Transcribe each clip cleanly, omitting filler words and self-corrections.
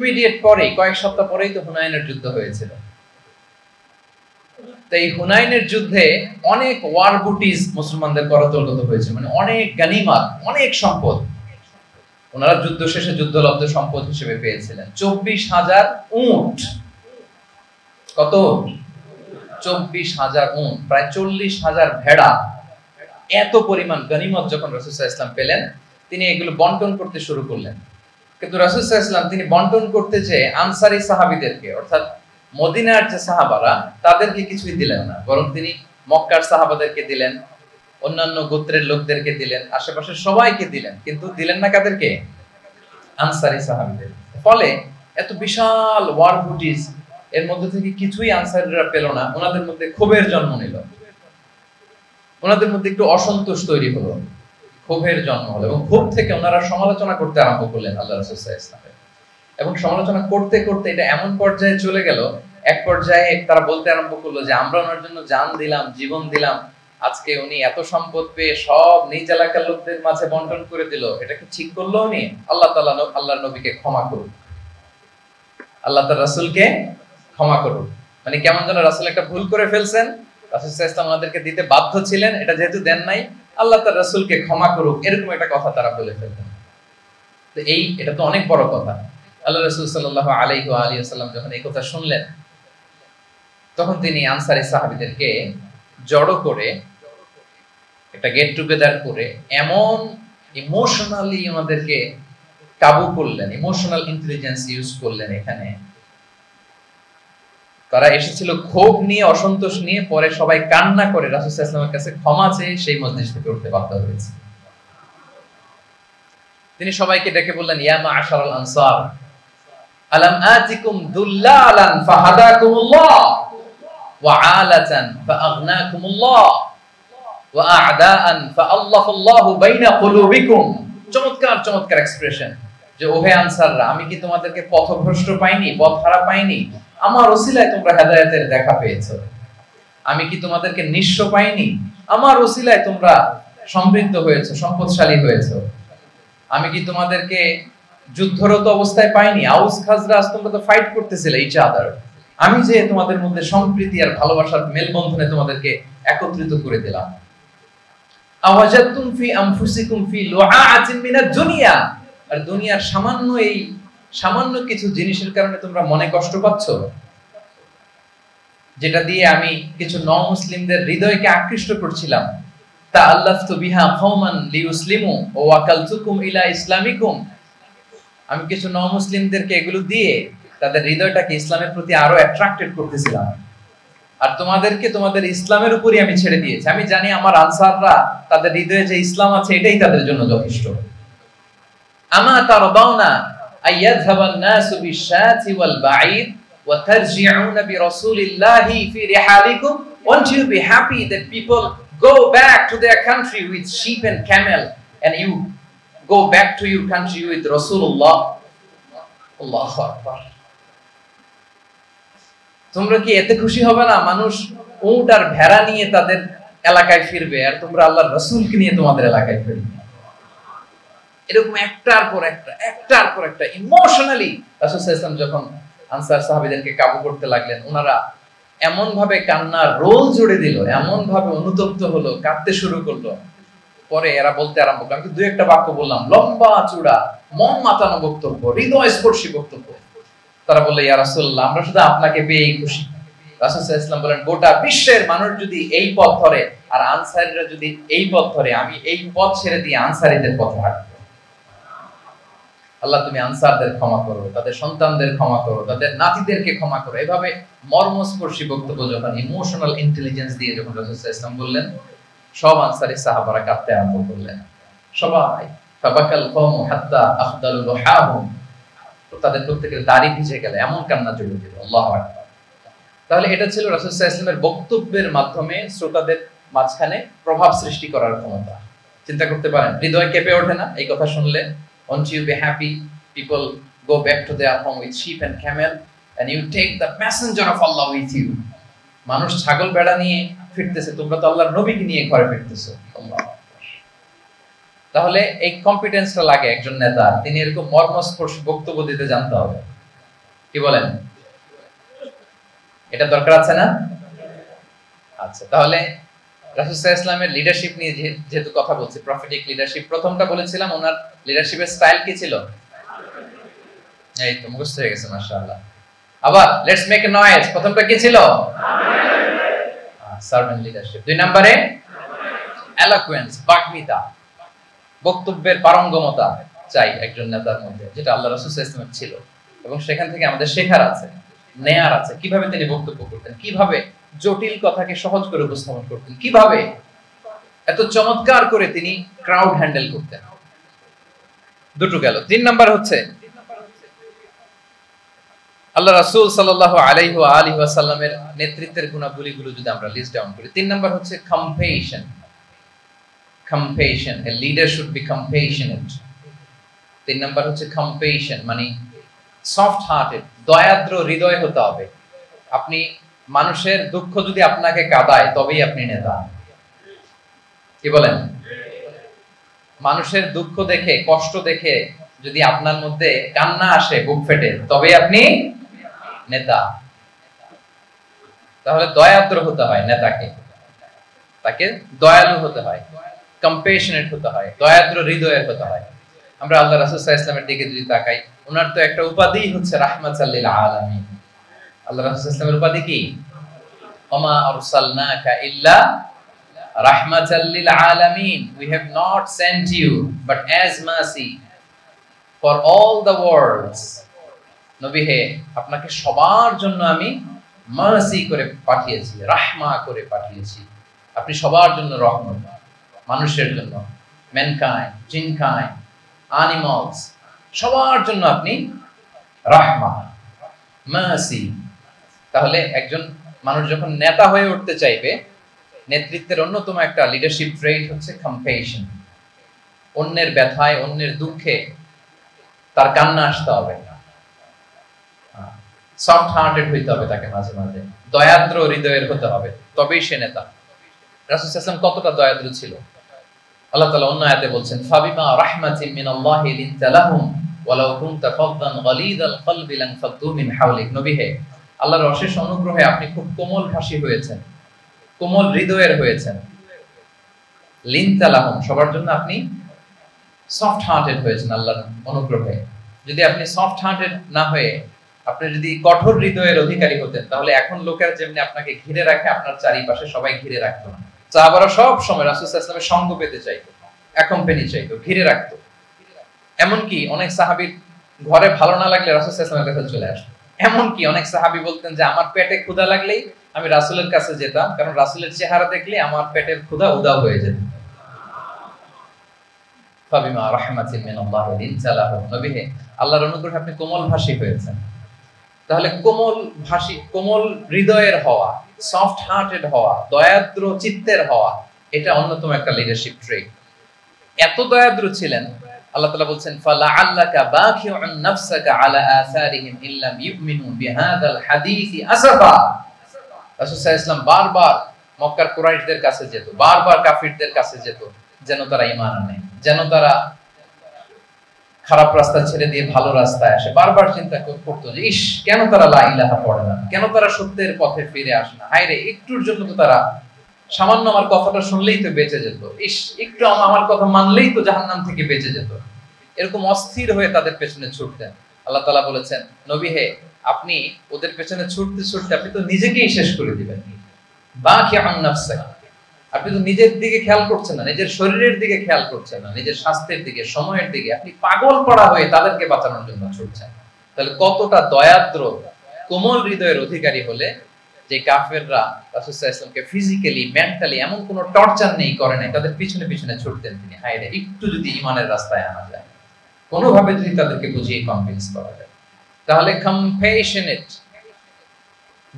Immediate পরে কয়েক সপ্তাহ পরেই তো হুনাইনের যুদ্ধ হয়েছিল। তো এই হুনাইনের যুদ্ধে অনেক ওয়ার বুটিজ মুসলমানদের করতলগত হয়েছে, মানে অনেক গানিমাত, অনেক সম্পদ ওনারা যুদ্ধ শেষে যুদ্ধলব্ধ সম্পদ হিসেবে পেয়েছিলেন। 24,000 উট। কত? 24,000 উট, প্রায় 40,000 ভেড়া। এত পরিমাণ গনিমত যখন রাসূল সাল্লাল্লাহু আলাইহি ওয়াসাল্লাম পেলেন, তিনি এগুলো বন্টন করতে শুরু করলেন। কিন্তু রাসূল সাল্লাল্লাহু আলাইহি ওয়াসাল্লাম তিনি বন্টন করতে চেয়ে আনসারী সাহাবীদেরকে, অর্থাৎ মদিনার যে সাহাবারা, তাদেরকে কিছুই দিলেন না, বরং তিনি মক্কার সাহাবাদেরকে দিলেন, অন্যান্য গোত্রের লোকদেরকে দিলেন, আশেপাশের সবাইকে দিলেন, কিন্তু দিলেন না কাদেরকে? আনসারী সাহাবীদের। ফলে এত বিশাল ওয়ার বুটিজ, এর মধ্যে থেকে কিছুই আনসারীরা পেল না। ওনাদের মধ্যে ক্ষোভের জন্ম নিল, ওনাদের মধ্যে একটু অসন্তোষ তৈরি হলো, ক্ষোভের জন্ম হলো, এবং ক্ষোভ থেকে ওনারা সমালোচনা করতে আরম্ভ করলেন আল্লাহ রাসূল সাল্লাল্লাহু আলাইহি ওয়াসাল্লাম। এবং সমালোচনা করতে করতে এটা এমন পর্যায়ে চলে গেল, এক পর্যায়ে তারা বলতে আরম্ভ করলো যে আমরা ওনার জন্য জান দিলাম, জীবন দিলাম, আজকে উনি এত সম্পদ পেয়ে সব নিজ এলাকার লোকদের মাঝে বন্টন করে দিল, এটা কি ঠিক করলো উনি? আল্লাহ তাআলা আল্লাহর নবীকে ক্ষমা করুন, আল্লাহ তার রাসূলকে ক্ষমা করুন। মানে কেমন যেন রাসূল একটা ভুল করে ফেলছেন, রাসূল সাল্লাল্লাহু আলাইহি ওয়াসাল্লাম আমাদেরকে দিতে বাধ্য ছিলেন, এটা যেহেতু দেন নাই, আল্লাহ তার রাসূলকে ক্ষমা করুক, এরকম একটা কথা তারা বলে ফেলতেন। তো এটা তো অনেক বড় কথা। আল্লাহ রাসূল সাল্লাল্লাহু আলাইহি ওয়া আলিহি ওয়াসাল্লাম যখন এই কথা শুনলেন, তখন তিনি আনসারী সাহাবীদেরকে জড়ো করে একটা গেট টুগেদার করে এমন ইমোশনালি ওনাদেরকে কাবু করলেন, ইমোশনাল ইন্টেলিজেন্স ইউজ করলেন। এখানে তারা এসেছিল ক্ষোভ নিয়ে, অসন্তোষ নিয়ে, পরে সবাই কান্না করে রাসূল সাল্লাল্লাহু আলাইহি ওয়াসাল্লামের কাছে ক্ষমা চেয়ে সেই মজলিস থেকে উঠতে বাধ্য হয়েছে। তিনি সবাইকে ডেকে বললেন, ইয়া মা'আশারাল আনসার, আলাম আতিকুম দুল্লালান ফাহাদাকুমুল্লাহ ওয়া আলাতান ফাআগনাকুমুল্লাহ ওয়া আ'দাআন ফাআল্লাফাল্লাহু বাইনা কুলুবিকুম। চমৎকার চমৎকার এক্সপ্রেশন, যে ওহে আনসাররা, আমি কি তোমাদেরকে পথভ্রষ্ট পাইনি, পথহারা পাইনি? আমার ওসিলায় তোমরা হেদায়েতের দেখা পেয়েছো। আমি কি তোমাদেরকে নিঃস্ব পাইনি? আমার ওসিলায় তোমরা সমৃদ্ধ হয়েছো, সম্পদশালী হয়েছো। আমি কি তোমাদেরকে যুদ্ধরত অবস্থায় পাইনি? আউস খাজরাজ তোমরা তো ফাইট করতেছিলে ইচ আদার। আমি যে তোমাদের মধ্যে সম্প্রীতি আর ভালোবাসার মেলবন্ধনে তোমাদেরকে একত্রিত করে দিলাম। আওয়াজাতুম ফি আনফুসিকুম ফি লুআআতিন মিনাদ দুনিয়া, আর দুনিয়ার সামান্য কিছু জিনিসের কারণে তোমরা মনে কষ্ট পাচ্ছ, যেটা দিয়ে আমি কিছু নমুসলিমদের হৃদয়কে আকৃষ্ট করছিলাম। তাআল্লাফতু বিহা কওমান লিউসলিমু ওয়া ওয়াকালতুকুম ইলা ইসলামিকুম। আমি কিছু নমুসলিমদেরকে এগুলো দিয়ে তাদের হৃদয়টাকে ইসলামের প্রতি আরো অ্যাট্রাক্টেড করতেছিলাম, আর তোমাদেরকে তোমাদের ইসলামের উপরই আমি ছেড়ে দিয়েছি। আমি জানি আমার আনসাররা, তাদের হৃদয়ে যে ইসলাম আছে এটাই তাদের জন্য যথেষ্ট। আমা তারদাউনা আইয়াযহাবান নাসু বিশাতি ওয়াল বাঈদ ওয়া তারজিউনা বিরাসূলিল্লাহি ফি রিহালিকুম। Won't you be happy that people go back to their country with sheep and camel, and you go back to your country with Rasulullah? Allahu Akbar। তোমরা কি এতে খুশি হবে না? মানুষ উট আর ভেড়া নিয়ে তাদের এলাকায় ফিরবে, আর তোমরা আল্লাহর রাসূলকে নিয়ে তোমাদের এলাকায় ফিরবে। এরকম একটার পর একটা ইমোশনালি রাসূল সাল্লাল্লাহু আলাইহি ওয়াসাল্লাম যখন আনসার সাহাবীদেরকে কাবু করতে লাগলেন, ওনারা এমন ভাবে কান্নার রোল জুড়ে দিল, এমন ভাবে অনুতপ্ত হলো, কাঁদতে শুরু করলো। পরে এরা বলতে আরম্ভ করলো, আমি 2-1 বাক্য বললাম, লম্বা চূড়া মন মাতানো বক্তব্য, হৃদয় স্পর্শী বক্তব্য। তারা বলল, ইয়া রাসূলুল্লাহ, আমরা শুধু আপনাকে পেয়েই খুশি। রাসূল সাল্লাল্লাহু আলাইহি ওয়াসাল্লাম বলেন, গোটা বিশ্বের মানুষ যদি এই পথ ধরে আর আনসারীরা যদি এই পথ ধরে, আমি এই পথ ছেড়ে দিয়ে আনসারীদের পথে হাঁটব। আল্লাহ তুমি আনসারদের ক্ষমা করো, তাদের সন্তানদের ক্ষমা করো, তাদের নাতিদেরকে ক্ষমা করো। এভাবে মর্মস্পর্শী বক্তব্য যখন ইমোশনাল ইন্টেলিজেন্স দিয়ে যখন রাসূল সাল্লাল্লাহু আলাইহি ওয়াসাল্লাম বললেন, সব আনসারী সাহাবারা কাঁদতে আরম্ভ করলেন। সবাই ফাবাকাল কওমু হাত্তা আখদালু লুহাহুম, তাদের প্রত্যেকের দাড়ি ভিজে গেল, এমন কান্না চলে গেল। আল্লাহু আকবার। তাহলে এটা ছিল রাসূল সাল্লাল্লাহু আলাইহি ওয়াসাল্লামের বক্তব্যের মাধ্যমে শ্রোতাদের মাঝখানে প্রভাব সৃষ্টি করার ক্ষমতা। চিন্তা করতে পারেন, হৃদয় কেঁপে ওঠে না এই কথা শুনলে? Won't you be happy people go back to their home with sheep and camel, and you take the messenger of Allah with you? মানুষ ছাগল ভেড়া নিয়ে ফিরতেছে, তোমরা তো আল্লাহর নবীকে নিয়ে ঘরে ফিরতেছো। আল্লাহু আকবার। তাহলে এই কম্পিটেন্সটা লাগে একজন নেতা, তিনি এরকম মর্মস্পর্শী বক্তব্য দিতে জানতে হবে। কি বলেন? এটা দরকার আছে না? আচ্ছা, তাহলে রাসূল সাল্লাল্লাহু আলাইহি ওয়াসাল্লামের লিডারশিপ নিয়ে যেহেতু কথা বলছি, প্রফেটিক লিডারশিপ, প্রথমটা বলেছিলাম ওনার লিডারশিপের স্টাইল কি ছিল? এই তো মুখস্থ হয়ে গেছে মাশাআল্লাহ। আবার লেটস মেক এ নয়েজ, প্রথমটা কি ছিল? Servant leadership. দুই নম্বরে এলোকুয়েন্স, বাগ্মিতা, বক্তব্যের পারঙ্গমতা চাই একজন নেতার মধ্যে, যেটা আল্লাহ রাসূল সাল্লাল্লাহু আলাইহি ওয়াসাল্লামের ছিল। এবং সেখান থেকে আমাদের শেখার আছে, নেয়ার আছে, কিভাবে তিনি বক্তব্য করতেন, কিভাবে জটিল কথাকে সহজ করে উপস্থাপন করতেন, কিভাবে এত চমৎকার করে তিনি ক্রাউড হ্যান্ডেল করতেন। দুটো গেল। তিন নাম্বার হচ্ছে আল্লাহ রাসূল সাল্লাল্লাহু আলাইহি ওয়া আলিহি ওয়াসাল্লামের নেতৃত্বের গুণাবলীগুলো যদি আমরা লিস্ট ডাউন করি, তিন নাম্বার হচ্ছে কম্পেশন। কম্পেশন, a leader should be compassionate. তিন নাম্বার হচ্ছে কম্পেশন, মানে সফট হার্টেড, দয়াদ্র হৃদয় হতে হবে। আপনি মানুষের দুঃখ যদি আপনাকে কাঁদায় তবেই আপনি নেতা। কি বলেন? মানুষের দুঃখ দেখে, কষ্ট দেখে যদি আপনার মধ্যে কান্না আসে বুক ফেটে, তবেই আপনি নেতা। তাহলে দয়াদ্র হতে হয় নেতাকে, তাকে দয়ালু হতে হয়, কম্পেশনেট হতে হয়, দয়াদ্র হৃদয়ের হতে হয়। আমরা আল্লাহ রাসূল সাল্লাল্লাহু আলাইহি ওয়াসাল্লামের দিকে যদি তাকাই, ওনার তো একটা উপাধি হচ্ছে রাহমাতাল লিল আলামিন। আল্লাহ রাসূল সাল্লাল্লাহু আলাইহি ওয়াসাল্লামের উপাধি কি? ওমা আরসালনাকা ইল্লা রাহমাতাল লিল আলামিন, we have not sent you but as mercy for all the worlds। নবী হে, আপনাকে সবার জন্য আমি মার্সি করে পাঠিয়েছি, রাহমা করে পাঠিয়েছি। আপনি সবার জন্য রহমত, মানুষের জন্য, ম্যানকাইন্ড, জিনকাইন্ড, অ্যানিমালস, সবার জন্য আপনি রাহমা, মার্সি। তাহলে একজন মানুষ যখন নেতা হয়ে উঠতে চাইবে, নেতৃত্বের অন্যতম একটা লিডারশিপ ট্রেট হচ্ছে কম্পেশন। অন্যের ব্যথায়, অন্যের দুঃখে তার কান্না আসতে হবে, সফট হার্টেড হইতে হবে তাকে, মাঝে মাঝে দয়াদ্র হৃদয়ের হতে হবে, তবেই সে নেতা। রাসূল সাল্লাল্লাহু আলাইহি ওয়াসাল্লাম কতটা দয়াদ্র ছিল, আল্লাহ তাআলা অন্য আয়াতে বলছেন, ফাবিমা রাহমাতিন মিনাল্লাহি লিনতা লাহুম ওয়ালাউ কুনতা ফাদদান গালিদাল কলবি লানফাদ্দু মিন হাওলিক। নবী হে, আল্লাহর অশেষ অনুগ্রহে আপনি খুব কোমল ভাষী হয়েছেন, কোমল হৃদয়ের হয়েছেন। লিনতা লাহুম, সবার জন্য আপনি সফট হার্টেড হয়েছেন আল্লাহর অনুগ্রহে। যদি আপনি সফট হার্টেড না হয়ে আপনি যদি কঠোর হৃদয়ের অধিকারী হতেন, তাহলে এখন লোকেরা যেমনি আপনাকে ঘিরে রাখে, আপনার চারিপাশে সবাই ঘিরে রাখতো না। সাহাবারা সব সময় রাসূল সাল্লাল্লাহু আলাইহি ওয়াসাল্লামের সঙ্গ পেতে চাইতো, অ্যাকম্পানি চাইতো, ঘিরে রাখতো। এমনকি অনেক সাহাবীর ঘরে ভালো না লাগলে রাসূল সাল্লাল্লাহু আলাইহি ওয়াসাল্লামের কাছে চলে আসতো। এমনকি অনেক সাহাবী বলতেন যে আমার পেটে ক্ষুধা লাগলেই আমি রাসূলের কাছে যেতাম, কারণ রাসূলের চেহারা দেখলে আমার পেটের ক্ষুধা উধাও হয়ে যেত। ফাবিমা রাহমাতিন মিনাল্লাহি লিনতা লাহুম, নবী হে, আল্লাহর অনুগ্রহে আপনি কোমল ভাষী হয়েছেন। তাহলে কোমল ভাষী, কোমল হৃদয়ের হওয়া, সফট হার্টেড হওয়া, দয়াদ্র চিত্তের হওয়া, এটা অন্যতম একটা লিডারশিপ ট্রেট। এত দয়াদ্র ছিলেন, আল্লাহ তাআলা বলছেন, ফালাআল্লাকা বাখিউন নাফসাকা আলা আসারিহিম ইল্লাম ইউমিনু বিহাদাল হাদিসি আসাফা। রাসূল সাল্লাল্লাহু আলাইহি ওয়াসাল্লাম বারবার মক্কার কুরাইশদের কাছে যেত, বারবার কাফিরদের কাছে যেত, যেন তারা ঈমান আনে, যেন তারা খারাপ রাস্তা ছেড়ে দিয়ে ভালো রাস্তায় আসে। বারবার চিন্তা করতো যে ইস, কেন তারা লা ইলাহা পড়ে না, কেন তারা সত্যের পথে ফিরে আসে না। হায় রে, একটুর জন্য তো তারা সামান্য আমার কথাটা শুনলেই তো বেঁচে যেত, ইস একটু আমার কথা মানলেই তো জাহান্নাম থেকে বেঁচে যেত। এরকম অস্থির হয়ে তাদের পেছনে ছুটতেন। আল্লাহ তাআলা বলেছেন, নবী হে, আপনি ওদের পেছনে ছুটতে ছুটতে আপনি তো নিজেকেই শেষ করে দিবেন। বাখিউন নাফসাকা, আপনি তো নিজের দিকে খেয়াল করছেন না, নিজের শরীরের দিকে খেয়াল করছেন না, নিজের স্বাস্থ্যের দিকে, সময়ের দিকে, আপনি পাগল পড়া হয়ে তাদেরকে বাঁচানোর জন্য ছুটছেন। তাহলে কতটা দয়াদ্র, কোমল হৃদয়ের অধিকারী হলে যে কাফেররা রাসূল সাল্লাল্লাহু আলাইহি ওয়াসাল্লামকে ফিজিক্যালি, মেন্টালি এমন কোনো টর্চার নেই করে নাই, তাদের পিছনে পিছনে ছুটতেন তিনি। হায় রে, একটু যদি ঈমানের রাস্তায় আনা যায়, কোনোভাবে যদি তাদেরকে বুঝিয়ে কনভিন্স করা যায়, তাহলে কম্প্যাশনেট,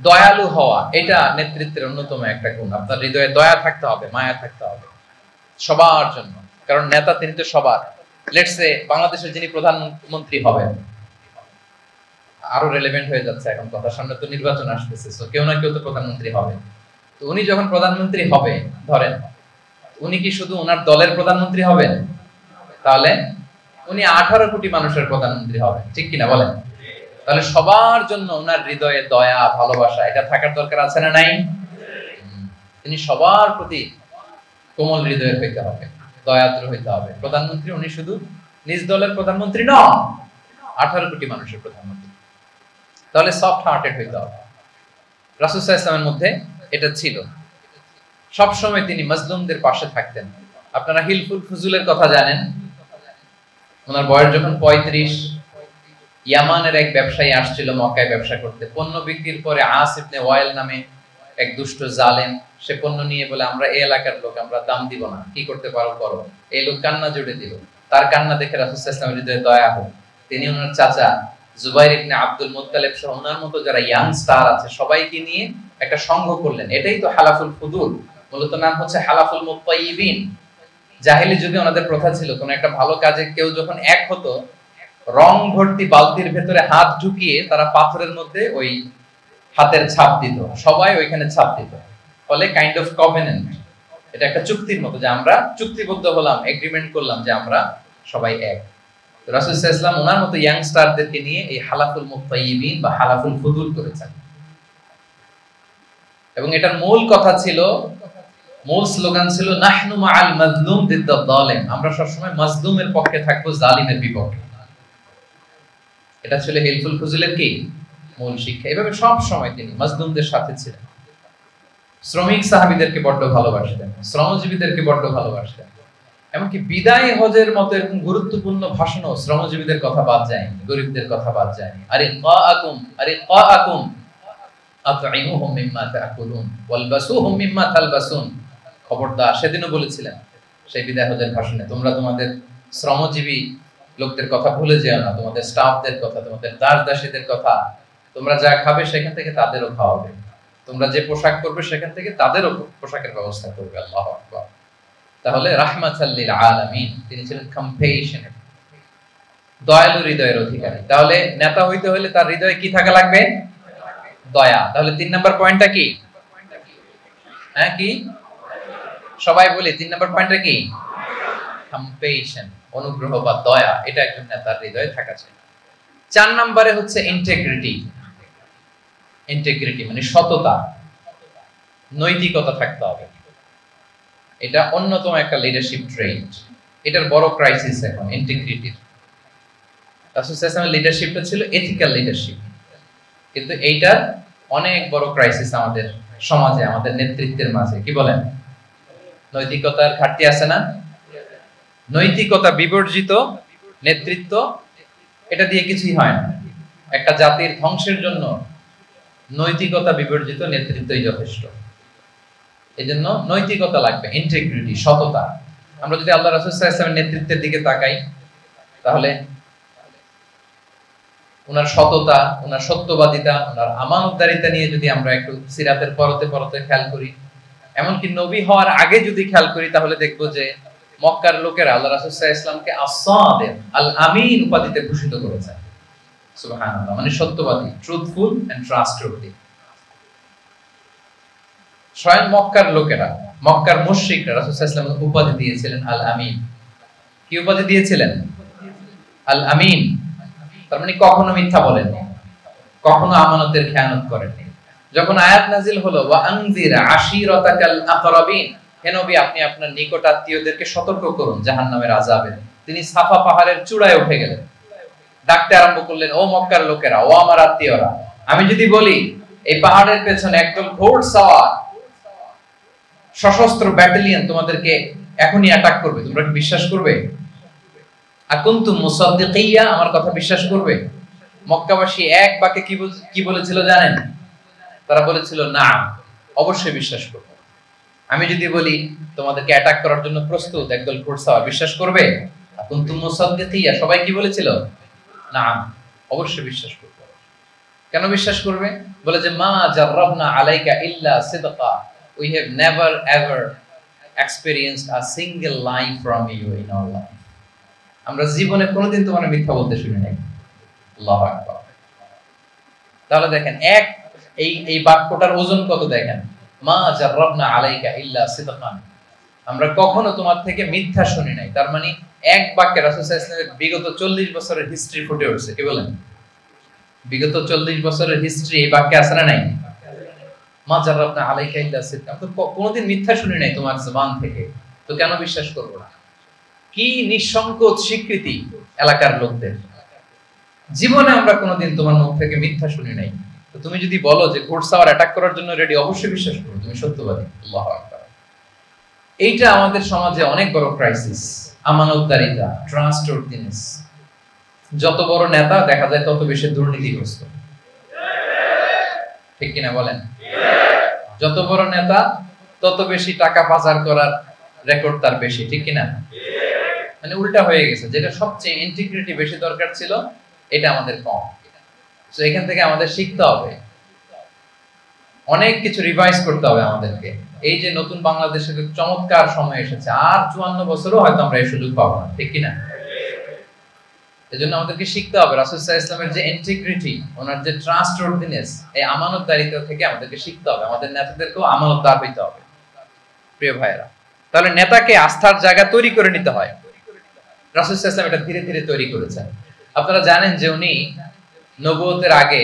দয়ালু হওয়া, এটা নেতৃত্বের অন্যতম একটা গুণ। আপনার হৃদয়ে দয়া থাকতে হবে, মায়া থাকতে হবে সবার জন্য, কারণ নেতা তিনি তো সবার। লেটস সে বাংলাদেশের যিনি প্রধানমন্ত্রী হবেন, আরো রেলেভেন্ট হয়ে যাচ্ছে এখন কথা, সামনে তো নির্বাচন আসতেছে, সো কেউ না কেউ তো প্রধানমন্ত্রী হবে। তো উনি যখন প্রধানমন্ত্রী হবে, ধরেন উনি কি শুধু ওনার দলের প্রধানমন্ত্রী হবেন? তাহলে উনি 18 কোটি মানুষের প্রধানমন্ত্রী হবেন, ঠিক কিনা বলেন? তাহলে সবার জন্য ওনার হৃদয়ে দয়া ভালোবাসা এটা থাকার দরকার আছে না নাই? তিনি সবার প্রতি কোমল হৃদয়ের হইতে হবে, দয়াদ্র হইতে হবে। প্রধানমন্ত্রী উনি শুধু নিজ দলের প্রধানমন্ত্রী নন, 18 কোটি মানুষের প্রধানমন্ত্রী। তাহলে সফট হার্টেড হইতে হবে। রাসূল সাল্লাল্লাহু আলাইহি ওয়াসাল্লামের মধ্যে এটা ছিল। সব সময় তিনি মাজলুমদের পাশে থাকতেন। আপনারা হিলফুল ফুজুলের কথা জানেন। ওনার বয়স যখন 35, ইয়ামানের এক ব্যবসায়ী আসছিল মক্কায় ব্যবসা করতে। পণ্য বিক্রির পরে আস ইবনে ওয়াইল নামে এক দুষ্ট জালেম, সে পণ্য নিয়ে বলে আমরা এই এলাকার লোক, আমরা দাম দিব না, কি করতে পারো করো। এই লোক কান্না জুড়ে দিল। তার কান্না দেখে রাসূল সাল্লাল্লাহু আলাইহি ওয়াসাল্লামের হৃদয়ে দয়া হলো। তিনি ওনার চাচা জুবাইর ইবনে আব্দুল মুত্তালিব সহ ওনার মতো যারা ইয়াং স্টার আছে সবাইকে নিয়ে একটা সংঘ করলেন। এটাই তো হালাফুল ফুদুল, মূলত নাম হচ্ছে হালাফুল মুত্তাইয়িবিন। জাহেলি যুগে ওনাদের প্রথা ছিল, কোন একটা ভালো কাজে কেউ যখন এক হতো, রং ভর্তি বালতির ভেতরে হাত ঢুকিয়ে তারা পাথরের মধ্যে ওই হাতের ছাপ দিত, সবাই ওইখানে ছাপ দিত। ফলে কাইন্ড অফ কভেনেন্ট, এটা একটা চুক্তির মতো যে আমরা চুক্তিবদ্ধ হলাম, এগ্রিমেন্ট করলাম যে আমরা সবাই এক। রাসূল সাল্লাল্লাহু আলাইহি ওয়াসাল্লাম ওনার মতো ইয়াংস্টারদেরকে নিয়ে এই হালাফুল মুত্তাইয়িবিন বা হালাফুল ফুদুল করেছেন। এবং এটার মূল কথা ছিল, মূল স্লোগান ছিল নাহনু মাআল মাজলুম দিদ্দাদ যালিম, আমরা সবসময় মাজলুমের পক্ষে থাকবো, জালিমের বিপক্ষে। এটা ছিল হিলফুল ফুজুলের কি মূল শিক্ষা। এভাবে সব সময় তিনি মাজলুমদের সাথে ছিলেন। শ্রমিক সাহাবীদেরকে বড্ড ভালোবাসতেন, শ্রমজীবীদেরকে বড্ড ভালোবাসতেন। এমনকি বিদায় হজের মতো এরকম গুরুত্বপূর্ণ ভাষণও শ্রমজীবীদের কথা বাদ যায়নি, গরিবদের কথা বাদ যায়নি। আরে কাআকুম আতঈমুহুম মিম্মা তাআকুলুন ওয়ালবাসুহুম মিম্মা তালবাসুন। খবরদার, সেদিনও বলেছিলেন সেই বিদায় হজের ভাষণে, তোমরা তোমাদের শ্রমজীবী লোকদের কথা ভুলে যেও না, তোমাদের স্টাফদের কথা, তোমাদের দাস দাসীদের কথা। তোমরা যা খাবে সেখান থেকে তাদেরও খাওয়াবে, তোমরা যে পোশাক পরবে সেখান থেকে তাদেরও পোশাকের ব্যবস্থা করবে। আল্লাহু আকবার। তাহলে রাহমাতাল লিল আলামিন, তিনি ছিলেন কম্প্যাশনেট, দয়ালু হৃদয়ের অধিকারী। তাহলে নেতা হইতে হলে তার হৃদয়ে কি থাকা লাগবে? দয়া। তাহলে 3 নাম্বার পয়েন্টটা কি? হ্যাঁ কি সবাই বলি 3 নাম্বার পয়েন্টটা কি? কম্প্যাশন, অনুগ্রহ বা দয়া। এটা একজন নেতার হৃদয়ে থাকা চাই। 4 নম্বরে হচ্ছে ইন্টিগ্রিটি। ইন্টিগ্রিটি মানে সততা, নৈতিকতা থাকতে হবে। এটা অন্যতম একটা লিডারশিপ ট্রেট। এটার বড় ক্রাইসিস এখন ইন্টিগ্রিটির। রাসূল সাল্লাল্লাহু আলাইহি ওয়াসাল্লামের লিডারশিপটা ছিল এথিক্যাল লিডারশিপ, কিন্তু এইটার অনেক বড় ক্রাইসিস আমাদের সমাজে, আমাদের নেতৃত্বের মাঝে। কি বলেন? নৈতিকতার ঘাটতি আছে না? নৈতিকতা বিবর্জিত নেতৃত্ব, এটা দিয়ে কিছুই হয় না। একটা জাতির ধ্বংসের জন্য নৈতিকতা বিবর্জিত নেতৃত্বই যথেষ্ট। এজন্য নৈতিকতা লাগবে, ইন্টিগ্রিটি, সততা। আমরা যদি আল্লাহ রাসূল সাল্লাল্লাহু আলাইহি ওয়াসাল্লামের নেতৃত্বের দিকে তাকাই, তাহলে ওনার সততা, ওনার সত্যবাদিতা, ওনার আমানতদারিতা নিয়ে যদি আমরা একটু সিরাতের পরতে পরতে খেয়াল করি, এমনকি নবী হওয়ার আগে যদি খেয়াল করি, তাহলে দেখবো যে মক্কার লোকেরা আল্লাহ রাসূল সাল্লাল্লাহু আলাইহি ওয়াসাল্লামকে আস-সাদিক, আল আমিন উপাধিতে ভূষিত করেছে। সুবহানাল্লাহ, মানে সত্যবাদী, ট্রুথফুল এন্ড ট্রাস্টওয়ার্দি। স্বয়ং মক্কার লোকেরা, মক্কার মুশরিকরা রাসূল সাল্লাল্লাহু আলাইহি ওয়াসাল্লামকে উপাধি দিয়েছিলেন আল আমিন। কি উপাধি দিয়েছিলেন? আল আমিন। তার মানে কখনো মিথ্যা বলেননি, কখনো আমানতের খেয়ানত করেননি। যখন আয়াত নাজিল হলো ওয়া আনজির আশিরাতাকাল আকরাবিন, হে নবী আপনি আপনার নিকট আত্মীয়দেরকে সতর্ক করুন জাহান্নামের আযাবে, তিনি সাফা পাহাড়ের চূড়ায় উঠে গেলেন, ডাকতে আরম্ভ করলেন, ও মক্কার লোকেরা, ও আমার আত্মীয়রা, আমি যদি বলি এই পাহাড়ের পেছনে একদল ঘোড়সওয়ার সশস্ত্র ব্যাটালিয়ন তোমাদেরকে এখনই অ্যাটাক করবে, তোমরা কি বিশ্বাস করবে? আকুনতুম মুসাদ্দিকিয়া, আমার কথা বিশ্বাস করবে? মক্কাবাসী এক বাক্যে কি বলেছিল জানেন? তারা বলেছিল না, অবশ্যই বিশ্বাস করব। আমি যদি বলি তোমাদেরকে অ্যাটাক করার জন্য প্রস্তুত একদল ঘোড়সওয়ার, বিশ্বাস করবে? আকুনতুম মুসাদ্দিকিয়া, সবাই কি বলেছিল? না, অবশ্যই বিশ্বাস করব। কেন বিশ্বাস করবে? বলে যে মা জাররাবনা আলাইকা ইল্লা সিদকা, we have never ever experienced a single lie from you in our life. আমরা জীবনে কোনোদিন তোমার মিথ্যা বলতে শুনি নাই। আল্লাহু আকবার। তাহলে দেখেন এই বাক্যটার ওজন কত দেখেন, মা জাররাবনা আলাইকা ইল্লা সিদকান, আমরা কখনো তোমার থেকে মিথ্যা শুনি নাই। তার মানে এক বাক্যে রাসূল সাল্লাল্লাহু আলাইহি ওয়াসাল্লামের বিগত 40 বছরের হিস্ট্রি ফুটে উঠছে। কি বলেন? বিগত 40 বছরের হিস্ট্রি এই বাক্যে আছে না নাই? মা জাররাবনা আলাইকা ইল্লা সিদকা, তো কোনোদিন মিথ্যা শুনি নাই তোমার জবান থেকে, তো কেন বিশ্বাস করব না? কি নিঃসংকোচ স্বীকৃতি এলাকার লোকদের, জীবনে আমরা কোনোদিন তোমার মুখ থেকে মিথ্যা শুনি নাই, তো তুমি যদি বলো যে ঘোড়সাওয়ার অ্যাটাক করার জন্য রেডি, অবশ্যই বিশ্বাস করো তুমি সত্যবাদী। আল্লাহু আকবার। এইটা আমাদের সমাজে অনেক বড় ক্রাইসিস, আমানতদারিতা, ট্রাস্টওয়ার্থিনেস। যত বড় নেতা দেখা যায় তত বেশি দুর্নীতিগ্রস্ত, ঠিক কিনা বলেন? যত বড় নেতা তত বেশি টাকা পাচার করার রেকর্ড তার বেশি, ঠিক কিনা? মানে উল্টা হয়ে গেছে, যেটা সবচেয়ে ইন্টিগ্রিটি বেশি দরকার ছিল এটা আমাদের কম। তো এখান থেকে আমাদের শিখতে হবে, অনেক কিছু রিভাইজ করতে হবে আমাদেরকে। এই যে নতুন বাংলাদেশের চমৎকার সময় এসেছে, আর 54 বছরও হয়তো আমরা এই সুযোগ পাবো না, ঠিক কিনা? এজন্য আমাদেরকে শিখতে হবে রাসূল সাল্লাল্লাহু আলাইহি ওয়াসাল্লামের যে ইন্টিগ্রিটি, ওনার যে ট্রাস্টওয়ার্থিনেস, এই আমানতদারিতা থেকে আমাদেরকে শিখতে হবে, আমাদের নেতাদেরকেও আমানতদার হইতে হবে। প্রিয় ভাইয়েরা, তাহলে নেতাকে আস্থার জায়গা তৈরি করে নিতে হয়। রাসূল সাল্লাল্লাহু আলাইহি ওয়াসাল্লাম এটা ধীরে ধীরে তৈরি করেছেন। আপনারা জানেন যে উনি নবুয়তের আগে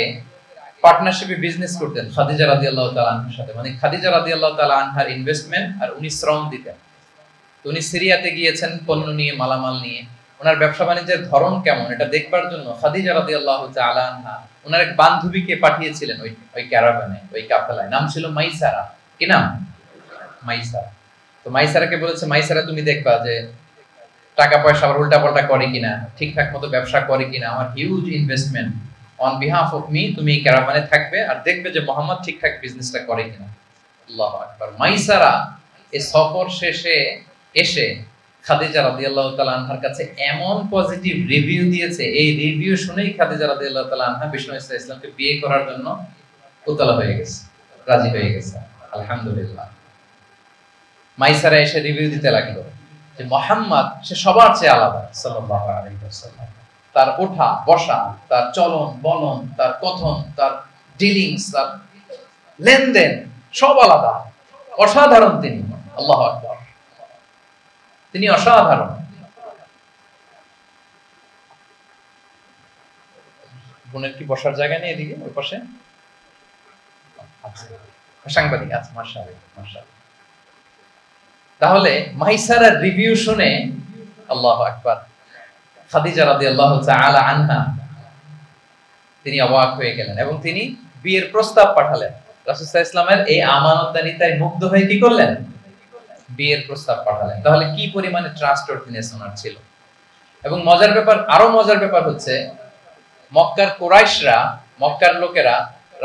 পার্টনারশিপে বিজনেস করতেন খাদিজা রাদিয়াল্লাহু তাআলা আনহার সাথে, মানে খাদিজা রাদিয়াল্লাহু তাআলা আনহার ইনভেস্টমেন্ট আর উনি শ্রম দিতেন। তো উনি সিরিয়াতে গিয়েছেন পণ্য নিয়ে, মালামাল নিয়ে। ওনার ব্যবসা বাণিজ্যের ধরন কেমন এটা দেখবার জন্য খাদিজা রাদিয়াল্লাহু তাআলা আনহা ওনার এক বান্ধবীকে পাঠিয়েছিলেন ওই ক্যারাভানে, ওই কাফেলায়। নাম ছিল মাইসারা। কি নাম? মাইসারা। তো মাইসারাকে বলেছে, মাইসারা তুমি দেখবা যে টাকা পয়সা আবার উল্টাপাল্টা করে কিনা, ঠিকঠাক মতো ব্যবসা করে কিনা, আমার huge investment, on behalf of me তুমি এই ক্যারাভানে থাকবে আর দেখবে যে মোহাম্মদ ঠিকঠাক বিজনেসটা করে কিনা। আল্লাহু আকবার। মাইসারা এই সফর শেষে এসে খাদিজা রাদিয়াল্লাহু তাআলা আনহার কাছে এমন পজিটিভ রিভিউ দিয়েছে, এই রিভিউ শুনেই খাদিজা রাদিয়াল্লাহু তাআলা আনহা বিষ্ণু ইসলামকে বিয়ে করার জন্য উতলা হয়ে গেছে, রাজি হয়ে গেছে। আলহামদুলিল্লাহ। মাইসারা এসে রিভিউ দিতে লাগলো যে মুহাম্মদ সে সবার চেয়ে আলাদা সাল্লাল্লাহু আলাইহি ওয়াসাল্লাম। তার ওঠা বসা, তার চলন বলন, তার কথন, তার ডিলিংস, তার লেনদেন সব আলাদা, অসাধারণ তিনি। আল্লাহু আকবার। তিনি অসাধারণ। বোনের কি বসার জায়গা নেই এদিকে ওই পাশে? আচ্ছা, সাংবাদিক আছে। মাশাআল্লাহ, মাশাআল্লাহ। তাহলে মাইসারার রিভিউ শুনে আল্লাহু আকবার, খাদিজা রাদিয়াল্লাহু তাআলা আনহা তিনি অবাক হয়ে গেলেন এবং তিনি বিয়ের প্রস্তাব পাঠালেন। রাসূল সাল্লাল্লাহু আলাইহি ওয়াসাল্লামের এই আমানতদারিতায় মুগ্ধ হয়ে কি করলেন? বিয়ের প্রস্তাব পাঠালেন। তাহলে কি পরিমাণে ট্রাস্টওয়ার্থিনেস ওনার ছিল। এবং মজার ব্যাপার, আরো মজার ব্যাপার হচ্ছে মক্কার কুরাইশরা, মক্কার লোকেরা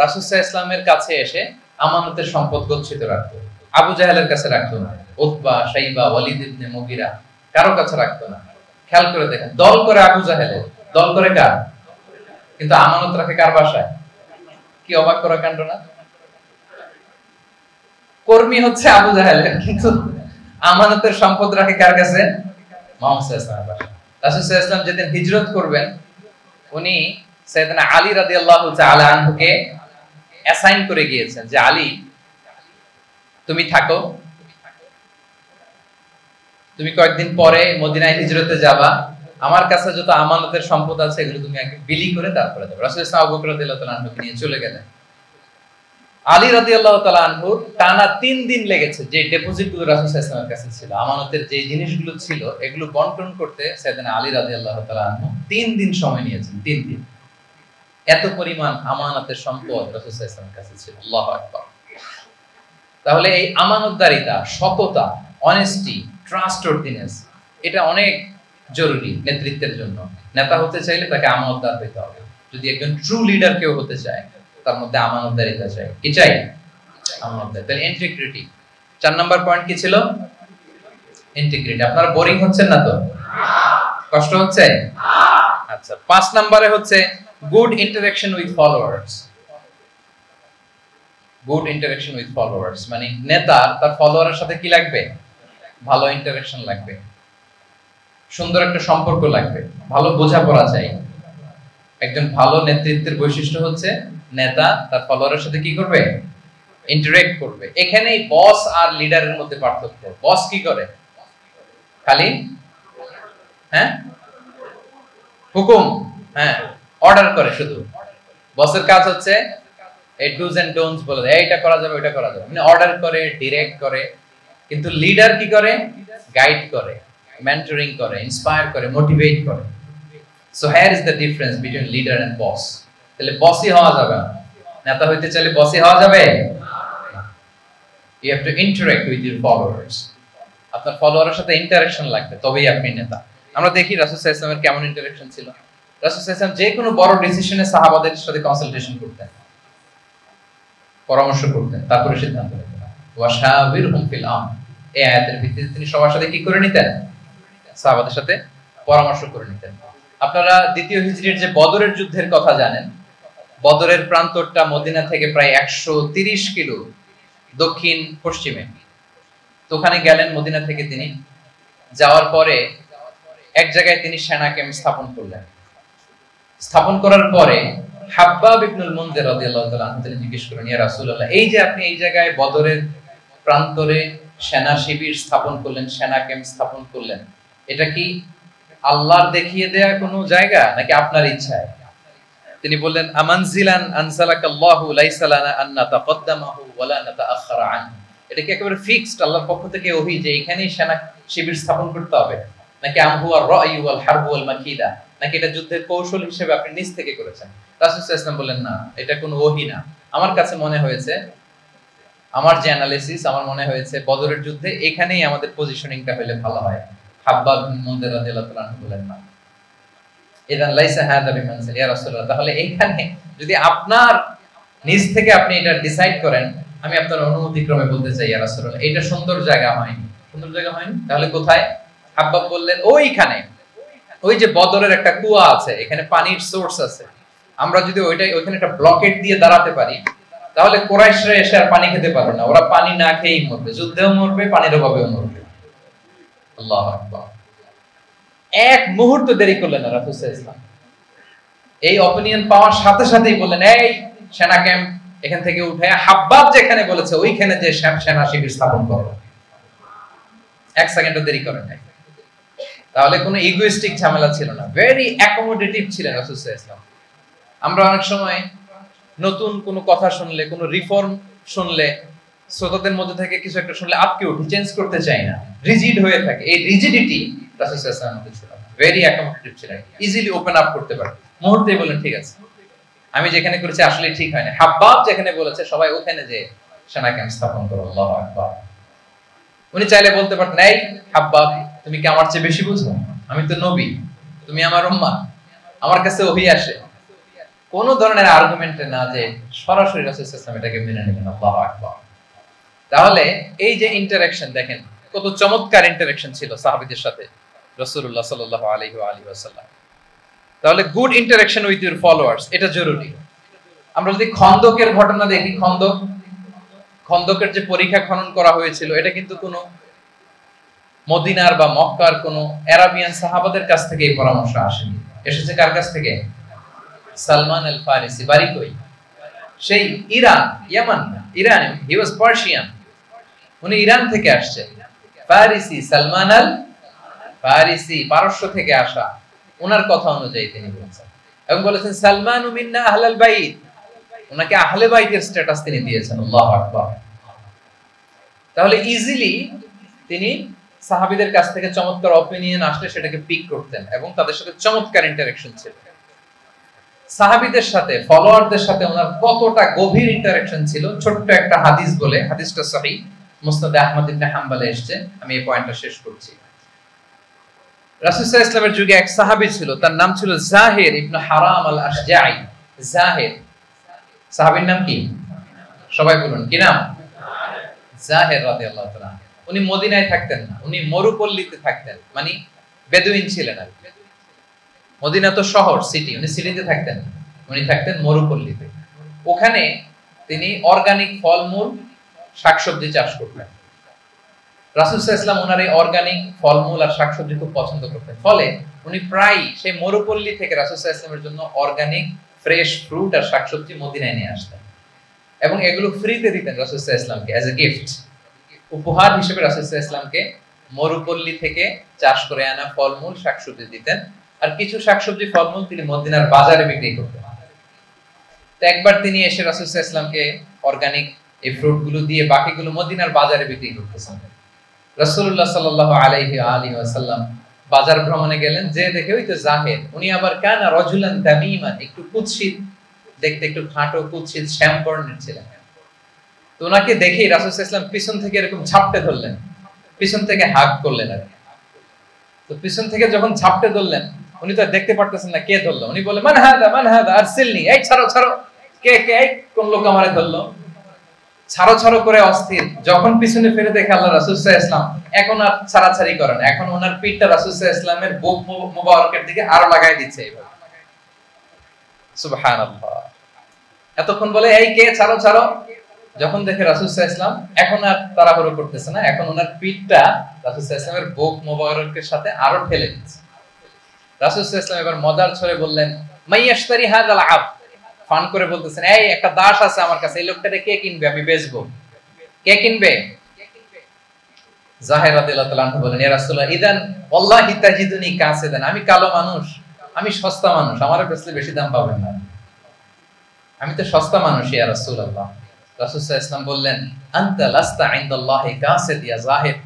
রাসূল সাল্লাল্লাহু আলাইহি ওয়াসাল্লামের কাছে এসে আমানতের সম্পদ গচ্ছিত রাখত। আবু জাহেলের কাছে রাখতো না, উতবা, শাইবা, ওয়ালিদ ইবনে মুগিরা কারো কাছে রাখতো না। খেয়াল করে দেখেন, দল করে আবু জাহেলের, দল করে কার? কিন্তু আমানত রাখে কার বাসায়? কি অবাক করা কাণ্ড না? কর্মী হচ্ছে আবু জাহেলের, কিন্তু আমানতের সম্পদ রাখে কার কাছে? মুহাম্মদ সাল্লাল্লাহু আলাইহি ওয়াসাল্লাম। রাসূল সাল্লাল্লাহু আলাইহি ওয়াসাল্লাম যেদিন হিজরত করবেন, উনি সাইয়েদনা আলী রাদিয়াল্লাহু তাআলা আনহুকে অ্যাসাইন করে গিয়েছেন যে আলী তুমি থাকো, তুমি কয়েকদিন পরে মদিনায় হিজরতে যাবা, আমার কাছে যত আমানতের সম্পদ আছে এগুলো তুমি আগে বিলি করে তারপরে যাবে। রাসূল সাল্লাল্লাহু আবু বকর রাদিয়াল্লাহু তাআলা আনহুকে নিয়ে চলে গেলেন। আলী রাদিয়াল্লাহু তাআলা আনহু টানা 3 দিন লেগেছে যে ডিপোজিটগুলো রাসূল সাল্লাল্লাহু আলাইহি ওয়াসাল্লামের কাছে ছিল, আমানতের যে জিনিসগুলো ছিল এগুলো বন্টন করতে সাইয়েদনা আলী রাদিয়াল্লাহু তাআলা আনহু 3 দিন সময় নিয়েছেন। 3 দিন। এত পরিমাণ আমানতের সম্পদ রাসূল সাল্লাল্লাহু আলাইহি ওয়াসাল্লামের কাছে ছিল। আল্লাহু আকবার। তাহলে এই আমানতদারিতা, সততা, অনেস্টি, ট্রাস্টওয়ার্থিনেস এটা অনেক জরুরি নেতৃত্বের জন্য। নেতা হতে চাইলে তাকে আমানতদার হতে হবে। যদি একজন ট্রু লিডার কেউ হতে চায়, তার মধ্যে আমানতদারিতা চাই। কি চাই? আমানতদারিতা। তাহলে ইন্টিগ্রিটি। 4 নাম্বার পয়েন্ট কি ছিল? ইন্টিগ্রিটি। আপনারা বোরিং হচ্ছেন না তো? কষ্ট হচ্ছে? আচ্ছা, 5 নম্বরে হচ্ছে good interaction with followers. Good interaction with followers মানে নেতা তার ফলোয়ারের সাথে কি লাগবে? ভালো ইন্টারঅ্যাকশন লাগবে, সুন্দর একটা সম্পর্ক লাগবে, ভালো বোঝাপড়া চাই। একজন ভালো নেতৃত্বের বৈশিষ্ট্য হচ্ছে নেতা তার ফলোয়ারের সাথে কি করবে? ইন্টারঅ্যাক্ট করবে। এখানেই বস আর লিডারের মধ্যে পার্থক্য। বস কি করে? খালি হুকুম, অর্ডার করে শুধু। বসের কাজ হচ্ছে এই ডুজ এন্ড ডোন্টস বলে দেয়, এইটা করা যাবে ওইটা করা যাবে, মানে অর্ডার করে, ডিরেক্ট করে। কিন্তু লিডার কি করে? গাইড করে, মেন্টরিং করে, ইন্সপায়ার করে, মোটিভেট করে। So here is the difference between leader and boss. তাহলে বসই হওয়া যাবে না, নেতা হইতে চাইলে বসই হওয়া যাবে? You have to interact with your followers. আপনার ফলোয়ারের সাথে ইন্টারঅ্যাকশন লাগবে, তবেই আপনি নেতা। আমরা দেখি রাসূল সাল্লাল্লাহু আলাইহি ওয়াসাল্লামের কেমন ইন্টারঅ্যাকশন ছিল। রাসূল সাল্লাল্লাহু আলাইহি ওয়াসাল্লাম যে কোনো বড় ডিসিশনে সাহাবাদের সাথে কনসালটেশন করতেন, পরামর্শ করতেন, তারপরে সিদ্ধান্ত নিতেন। ওয়া শাবিরহুম ফিল আমর, এই আয়াতের ভিত্তিতে তিনি সবার সাথে কি করে নিতেন? সাহাবাদের সাথে পরামর্শ করে নিতেন। আপনারা দ্বিতীয় হিজরির যে বদরের যুদ্ধের কথা জানেন, বদরের প্রান্তরটা মদিনা থেকে প্রায় 130 কিলো দক্ষিণ পশ্চিমে। তো ওখানে গেলেন মদিনা থেকে। তিনি যাওয়ার পরে এক জায়গায় তিনি সেনা ক্যাম্প স্থাপন করলেন। স্থাপন করার পরে হাব্বাব ইবনুল মুনজির রাদিয়াল্লাহু তাআলা আনহু তিনি জিজ্ঞেস করেন, ইয়া রাসূলুল্লাহ, এই যে আপনি এই জায়গায় বদরের প্রান্তরে সেনা শিবির স্থাপন করলেন, সেনা ক্যাম্প স্থাপন করলেন, এটা কি আল্লাহর দেখিয়ে দেয়া কোনো জায়গা নাকি আপনার ইচ্ছায়? তিনি বললেন, আমানজিলান আনজালাকাল্লাহু লাইসা লানা আন নাতাকদ্দামাহু ওয়ালা নাতাআখারা আনহু। এটা কি একেবারে ফিক্সড আল্লাহর পক্ষ থেকে ওহী যে এখানেই সেনা শিবির স্থাপন করতে হবে, নাকি আমহু আর রাই ওয়াল হারব ওয়াল মাকিদা, নাকি এটা যুদ্ধের কৌশল হিসেবে আপনি নিজ থেকে করেছেন? রাসূল সাল্লাল্লাহু আলাইহি ওয়াসাল্লাম বললেন, না, এটা কোনো ওহী না। আমার কাছে মনে হয়েছে, আমার যে অ্যানালিসিস, আমার মনে হয়েছে বদরের যুদ্ধে এখানেই আমাদের পজিশনিংটা হইলে ভালো হয়। হাব্বাব বিন মুনজির রাদিয়াল্লাহু তাআলা বললেন, না, ইদান লাইসা হাযা বিমানজিল ইয়া রাসূলুল্লাহ, তাহলে এইখানে যদি আপনার নিজ থেকে আপনি এটা ডিসাইড করেন, আমি আপনার অনুমতি ক্রমে বলতে চাই ইয়া রাসূলুল্লাহ, এটা সুন্দর জায়গা হয়নি। সুন্দর জায়গা হয়নি? তাহলে কোথায়? হাব্বাব বললেন, ওইখানে, ওই যে বদরের একটা কুয়া আছে, এখানে পানির সোর্স আছে, আমরা যদি ওইখানে একটা ব্লকেট দিয়ে দাঁড়াতে পারি, তাহলে কুরাইশরা এসে আর পানি খেতে পারবে না, ওরা পানি না খেয়েই মরবে, যুদ্ধেও মরবে, পানির অভাবেও মরবে। আল্লাহু আকবার। এক মুহূর্ত দেরি করলেন না রাসূল সাল্লাল্লাহু আলাইহি ওয়াসাল্লাম। এই অপিনিয়ন পাওয়ার সাথে সাথেই বললেন, এই সেনা ক্যাম্প এখান থেকে উঠে হাব্বাব যেখানে বলেছে ওইখানে যে সেনা শিবির স্থাপন করো। এক সেকেন্ডও দেরি করেন নাই। তাহলে কোনো ইগোইস্টিক ঝামেলা ছিল না, ভেরি অ্যাকোমোডেটিভ ছিলেন রাসূল সাল্লাল্লাহু আলাইহি ওয়াসাল্লাম। আমরা অনেক সময় নতুন কোনো কথা শুনলে, কোনো রিফর্ম শুনলে, শ্রোতাদের মধ্যে থেকে কিছু একটা শুনলে আটকে উঠি, চেঞ্জ করতে চাই না, রিজিড হয়ে থাকে। এই রিজিডিটি রাসূল সাল্লাল্লাহু আলাইহি ওয়াসাল্লাম ছিল না, ভেরি অ্যাকোমোডেটিভ ছিলেন, ইজিলি ওপেন আপ করতে পারেন। মুহূর্তেই বলেন, ঠিক আছে, আমি যেখানে করেছি আসলে ঠিক হয় না। হাব্বাব যেখানে বলেছে সবাই ওখানে যে সেনা ক্যাম্প স্থাপন করো। আল্লাহু আকবার। উনি চাইলে বলতে পারতেন, এই হাব্বাব, তুমি কি আমার চেয়ে বেশি বুঝো? আমি তো নবী, তুমি আমার উম্মাহ, আমার কাছে ওহী আসে। কোন ধরনের আর্গুমেন্টে না, যে সরাসরি রাসূল সাল্লাল্লাহু আলাইহি ওয়াসাল্লাম এটাকে মেনে নিলেন। আল্লাহু আকবার। তাহলে এই যে ইন্টারঅ্যাকশন, দেখেন কত চমৎকার ইন্টারঅ্যাকশন ছিল সাহাবীদের সাথে রাসূলুল্লাহ সাল্লাল্লাহু আলাইহি ওয়াসাল্লাম। তাহলে good interaction with your followers, এটা জরুরি। আমরা যদি খন্দকের ঘটনা দেখি, খন্দকের যে পরীক্ষা খনন করা হয়েছিল, এটা কিন্তু কোনো মদিনার বা মক্কার কোনো আরাবিয়ান সাহাবাদের কাছ থেকে এই পরামর্শ আসেনি। এসেছে কার কাছ থেকে? সালমান আল ফারিসি। বাড়ি কই? সেই ইরান, ইয়ামান, ইরান। হি ওয়াজ পার্সিয়ান, উনি ইরান থেকে আসছে। ফারিসি, সালমান আল ফারিসি, পারস্য থেকে আসা। ওনার কথা অনুযায়ী তিনি বলেছেন, এবং বলেছেন সালমানু মিন্না আহলাল বাইত, ওনাকে আহলে বাইতের স্ট্যাটাস তিনি দিয়েছেন। আল্লাহু আকবার। তাহলে ইজিলি তিনি সাহাবীদের কাছ থেকে চমৎকার অপিনিয়ন আসলে সেটাকে পিক করতেন, এবং তাদের সাথে চমৎকার ইন্টারঅ্যাকশন ছিল। সাহাবীদের সাথে, ফলোয়ারদের সাথে ওনার কতটা গভীর ইন্টারঅ্যাকশন ছিল, ছোট্ট একটা হাদিস বলে, হাদিসটা সহিহ মুসনাদে আহমদ ইবনে হাম্বলে এসেছে, আমি এই পয়েন্টটা শেষ করছি। রাসূল সাল্লাল্লাহু আলাইহি ওয়াসাল্লামের যুগে এক সাহাবী ছিল, তার নাম ছিল জাহির ইবনে হারাম আল আশজাঈ। জাহির, সাহাবীর নাম কি? সবাই বলুন, কি নাম? জাহির রাদিয়াল্লাহু তাআলা। উনি মদিনায় থাকতেন না, উনি মরুপল্লীতে থাকতেন, মানে বেদুইন ছিলেন আর কি। মদিনা তো শহর, সিটি, উনি সিটিতে থাকতেন, উনি থাকতেন মরুপল্লীতে। ওখানে তিনি অর্গানিক ফলমূল, শাকসবজি চাষ করতেন। রাসূল সাল্লাল্লাহু আলাইহি ওয়াসাল্লাম ওনার এই অর্গানিক ফলমূল আর শাকসবজি খুব পছন্দ করতেন। ফলে উনি প্রায় সেই মরুপল্লী থেকে রাসূল সাল্লাল্লাহু আলাইহি ওয়াসাল্লামের জন্য অর্গানিক ফ্রেশ ফ্রুট আর শাকসবজি মদিনায় নিয়ে আসতেন, এবং এগুলো ফ্রিতে দিতেন রাসূল সাল্লাল্লাহু আলাইহি ওয়াসাল্লামকে অ্যাজ এ গিফট। উপহার হিসেবে রাসূল সাল্লাল্লাহু আলাইহি ওয়াসাল্লামকে মরুপল্লী থেকে চাষ করে আনা ফলমূল, শাকসবজি দিতেন, আর কিছু শাকসবজি ফলমূল তিনি মদিনার বাজারে বিক্রি করতেন। তো একবার তিনি এসে রাসূল সাল্লাল্লাহু আলাইহি ওয়াসাল্লামকে অর্গানিক এই ফ্রুট গুলো দিয়ে বাকিগুলো মদিনার বাজারে বিক্রি করতেছেন। রাসূলুল্লাহ সাল্লাল্লাহু আলাইহি ওয়াসাল্লাম বাজার ভ্রমণে গেলেন, যে দেখে ওই তো জাহের, উনি আবার কানা রাজুলান তামিমান, একটু কুৎসিত দেখতে, একটু খাটো কুৎসিত শ্যামবর্ণের ছিলেন। তো ওনাকে দেখেই রাসূল সাল্লাল্লাহু আলাইহি ওয়াসাল্লাম পিছন থেকে এরকম ঝাপটে ধরলেন, পিছন থেকে হাগ করলেন আর কি। তো পিছন থেকে যখন ঝাপটে ধরলেন, উনি তো দেখতে পারতেছেন না কে ধরলো। উনি বলে মান হাদা আরসিলনি, এই ছাড়ো ছাড়ো, কে কোন লোক আমারে ধরলো, ছাড়ো ছাড়ো করে অস্থির। যখন পিছনে ফিরে দেখে আল্লাহ রাসূল সাল্লাল্লাহু আলাইহি ওয়াসাল্লাম, এখন আর ছাড়াছাড়ি করেন, এখন ওনার পিঠটা রাসূল সাল্লাল্লাহু আলাইহি ওয়াসাল্লামের বুক মোবারকের দিকে আরো লাগাই দিচ্ছে এইভাবে। সুবহানাল্লাহ। এতক্ষণ বলে এই কে, ছাড়ো ছাড়ো, যখন দেখে রাসূল সাল্লাল্লাহু আলাইহি ওয়াসাল্লাম এখন আর তাড়াহুড়ো করতেছে না, এখন ওনার পিঠটা রাসূল সাল্লাল্লাহু আলাইহি ওয়াসাল্লামের বুক মোবারকের সাথে আরো ঠেলে দিচ্ছে। রাসূল সাল্লাল্লাহু আলাইহি ওয়াসাল্লাম এবার মজার ছলে বললেন, মাইয়াশতারি হাযাল আবদ, ফান করে বলতেছেন, এই একটা দাস আছে আমার কাছে, এই লোকটাকে কে কিনবে, আমি বেচবো, কে কিনবে? জাহের রাদিয়াল্লাহু তাআলা আনহু বলেন, ইয়া রাসূলুল্লাহ ইদান ওয়াল্লাহি তাজিদুনি কাসিদান, আমি কালো মানুষ, আমি সস্তা মানুষ, আমারে বেচলে বেশি দাম পাবেন না, আমি তো সস্তা মানুষ ইয়া রাসূলুল্লাহ। রাসূল সাল্লাল্লাহু আলাইহি ওয়াসাল্লাম বললেন, আনতা লাস্তা ইনদাল্লাহি কাসিদ ইয়া জাহির,